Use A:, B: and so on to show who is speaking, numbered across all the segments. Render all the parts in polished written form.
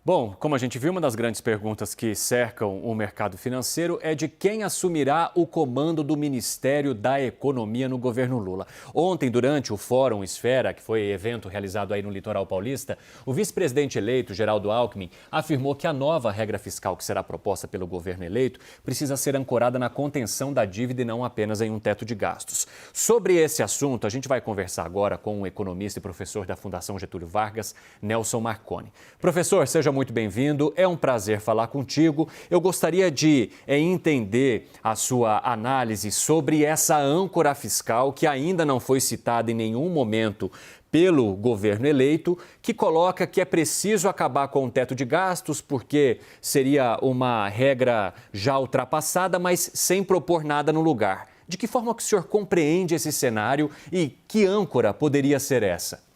A: Bom, como a gente viu, uma das grandes perguntas que cercam o mercado financeiro é de quem assumirá o comando do Ministério da Economia no governo Lula. Ontem, durante o Fórum Esfera, que foi evento realizado aí no Litoral Paulista, o vice-presidente eleito, Geraldo Alckmin, afirmou que a nova regra fiscal que será proposta pelo governo eleito precisa ser ancorada na contenção da dívida e não apenas em um teto de gastos. Sobre esse assunto, a gente vai conversar agora com o economista e professor da Fundação Getúlio Vargas, Nelson Marconi. Professor, seja muito bem-vindo, é um prazer falar contigo. Eu gostaria de entender a sua análise sobre essa âncora fiscal que ainda não foi citada em nenhum momento pelo governo eleito, que coloca que é preciso acabar com o teto de gastos porque seria uma regra já ultrapassada, mas sem propor nada no lugar. De que forma que o senhor compreende esse cenário e que âncora poderia ser essa?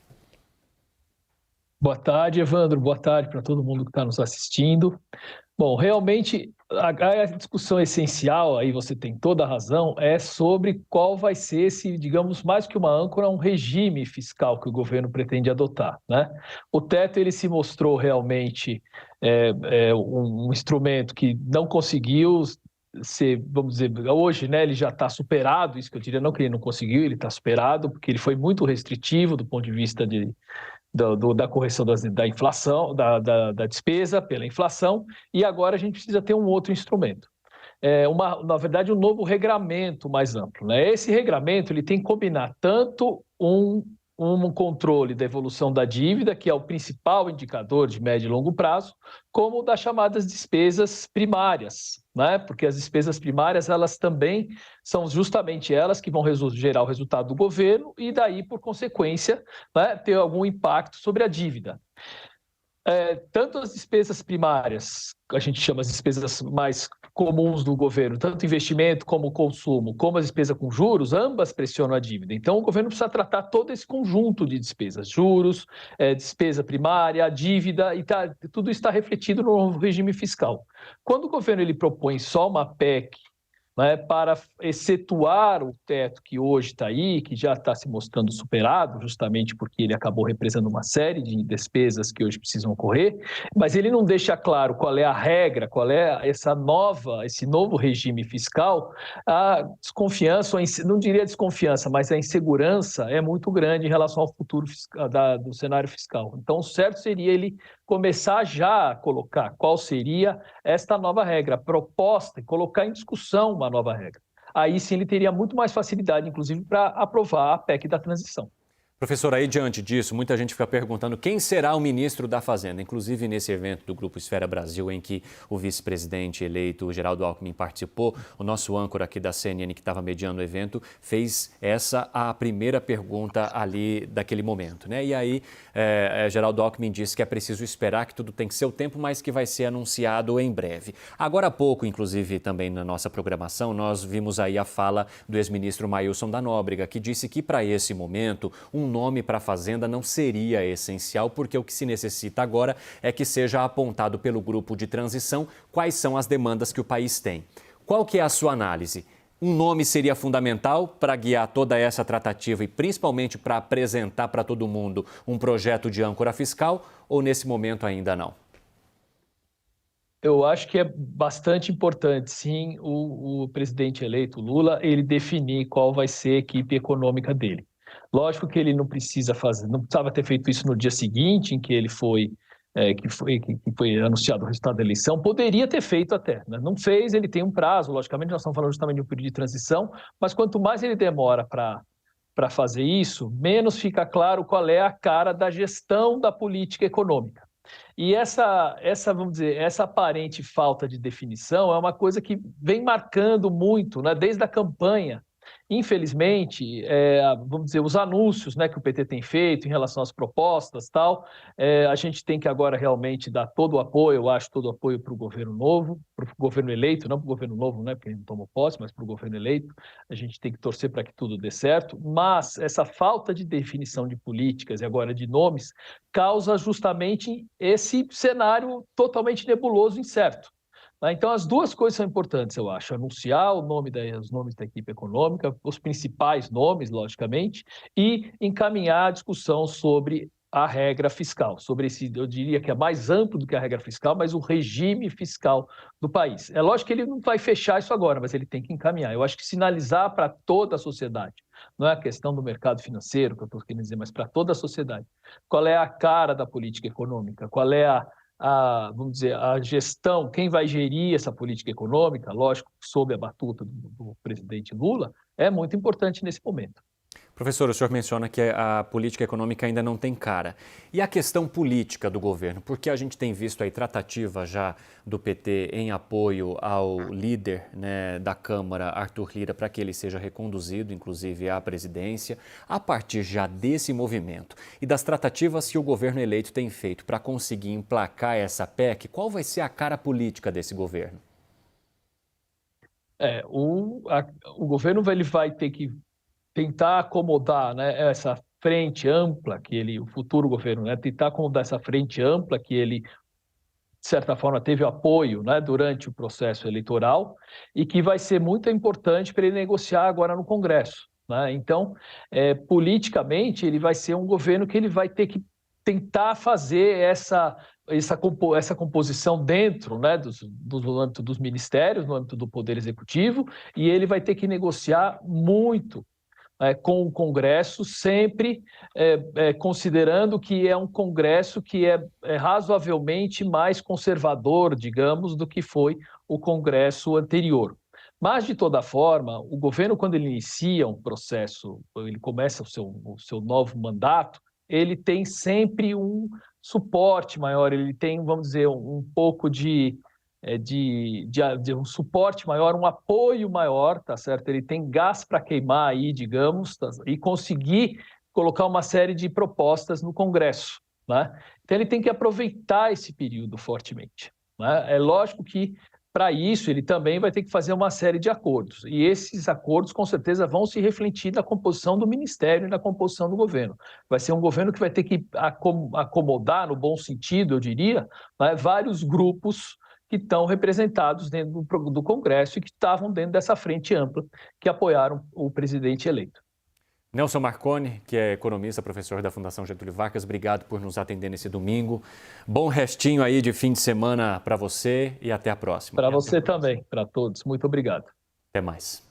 B: Boa tarde, Evandro. Boa tarde para todo mundo que está nos assistindo. Bom, realmente a discussão essencial, aí você tem toda a razão, é sobre qual vai ser esse, digamos, mais que uma âncora, um regime fiscal que o governo pretende adotar, né? O teto, ele se mostrou realmente um instrumento que não conseguiu ser, vamos dizer, hoje, né, ele já está superado, isso que eu diria, não que ele não conseguiu, ele está superado, porque ele foi muito restritivo do ponto de vista da correção da inflação, da despesa pela inflação, e agora a gente precisa ter um outro instrumento. Na verdade, um novo regramento mais amplo, né? Esse regramento ele tem que combinar tanto um controle da evolução da dívida, que é o principal indicador de médio e longo prazo, como das chamadas despesas primárias, né? Porque as despesas primárias, elas também são justamente elas que vão gerar o resultado do governo e daí, por consequência, né, ter algum impacto sobre a dívida. Tanto as despesas primárias, a gente chama as despesas mais comuns do governo, tanto investimento como consumo, como as despesas com juros, ambas pressionam a dívida. Então, o governo precisa tratar todo esse conjunto de despesas, juros, despesa primária, dívida, e tudo está refletido no novo regime fiscal. Quando o governo ele propõe só uma PEC, né, para excetuar o teto que hoje está aí, que já está se mostrando superado, justamente porque ele acabou represando uma série de despesas que hoje precisam ocorrer, mas ele não deixa claro qual é a regra, qual é esse novo regime fiscal. A desconfiança, não diria desconfiança, mas a insegurança é muito grande em relação ao futuro do cenário fiscal. Então, o certo seria ele começar já a colocar qual seria esta nova regra proposta e colocar em discussão uma nova regra. Aí sim ele teria muito mais facilidade, inclusive, para aprovar a PEC da transição.
A: Professor, aí diante disso, muita gente fica perguntando quem será o ministro da Fazenda. Inclusive, nesse evento do Grupo Esfera Brasil, em que o vice-presidente eleito, Geraldo Alckmin, participou, o nosso âncora aqui da CNN, que estava mediando o evento, fez essa a primeira pergunta ali daquele momento, né? E aí, Geraldo Alckmin disse que é preciso esperar, que tudo tem que ser o tempo, mas que vai ser anunciado em breve. Agora há pouco, inclusive, também na nossa programação, nós vimos aí a fala do ex-ministro Mailson da Nóbrega, que disse que para esse momento, um nome para a Fazenda não seria essencial, porque o que se necessita agora é que seja apontado pelo grupo de transição quais são as demandas que o país tem. Qual que é a sua análise? Um nome seria fundamental para guiar toda essa tratativa e principalmente para apresentar para todo mundo um projeto de âncora fiscal, ou nesse momento ainda não?
B: Eu acho que é bastante importante, sim, o presidente eleito, Lula, ele definir qual vai ser a equipe econômica dele. Lógico que ele não precisava ter feito isso no dia seguinte em que ele que foi anunciado o resultado da eleição, poderia ter feito até, né? Não fez, ele tem um prazo, logicamente, nós estamos falando justamente de um período de transição, mas quanto mais ele demora para fazer isso, menos fica claro qual é a cara da gestão da política econômica. E vamos dizer, essa aparente falta de definição é uma coisa que vem marcando muito, né, desde a campanha. Infelizmente, vamos dizer, os anúncios, né, que o PT tem feito em relação às propostas e tal, a gente tem que agora realmente dar todo o apoio, eu acho, todo o apoio para o governo novo, para o governo eleito, não para o governo novo, né, porque ele não tomou posse, mas para o governo eleito. A gente tem que torcer para que tudo dê certo, mas essa falta de definição de políticas e agora de nomes causa justamente esse cenário totalmente nebuloso e incerto. Então, as duas coisas são importantes, eu acho. Anunciar os nomes da equipe econômica, os principais nomes, logicamente, e encaminhar a discussão sobre a regra fiscal, sobre esse, eu diria que é mais amplo do que a regra fiscal, mas o regime fiscal do país. É lógico que ele não vai fechar isso agora, mas ele tem que encaminhar. Eu acho que sinalizar para toda a sociedade, não é a questão do mercado financeiro que eu estou querendo dizer, mas para toda a sociedade. Qual é a cara da política econômica? Qual é vamos dizer, a gestão, quem vai gerir essa política econômica, lógico, sob a batuta do presidente Lula, é muito importante nesse momento.
A: Professor, o senhor menciona que a política econômica ainda não tem cara. E a questão política do governo? Porque a gente tem visto aí tratativa já do PT em apoio ao líder, né, da Câmara, Arthur Lira, para que ele seja reconduzido, inclusive à presidência. A partir já desse movimento e das tratativas que o governo eleito tem feito para conseguir emplacar essa PEC, qual vai ser a cara política desse governo?
B: O governo ele vai ter que tentar acomodar, né, essa frente ampla o futuro governo, né, tentar acomodar essa frente ampla que ele, de certa forma, teve apoio, né, durante o processo eleitoral e que vai ser muito importante para ele negociar agora no Congresso, né? Então, politicamente, ele vai ser um governo que ele vai ter que tentar fazer essa composição dentro, né, do âmbito dos ministérios, no âmbito do Poder Executivo, e ele vai ter que negociar muito com o Congresso, sempre considerando que é um Congresso que é razoavelmente mais conservador, digamos, do que foi o Congresso anterior. Mas, de toda forma, o governo, quando ele inicia um processo, ele começa o seu novo mandato, ele tem sempre um suporte maior, ele tem, vamos dizer, um pouco de um suporte maior, um apoio maior, tá certo? Ele tem gás para queimar aí, digamos, e conseguir colocar uma série de propostas no Congresso, né? Então ele tem que aproveitar esse período fortemente, né? É lógico que para isso ele também vai ter que fazer uma série de acordos, e esses acordos com certeza vão se refletir na composição do ministério e na composição do governo. Vai ser um governo que vai ter que acomodar, no bom sentido, eu diria, né, vários grupos que estão representados dentro do Congresso e que estavam dentro dessa frente ampla que apoiaram o presidente eleito.
A: Nelson Marconi, que é economista, professor da Fundação Getúlio Vargas, obrigado por nos atender nesse domingo. Bom restinho aí de fim de semana para você e até a próxima.
B: Para você também, para todos. Muito obrigado.
A: Até mais.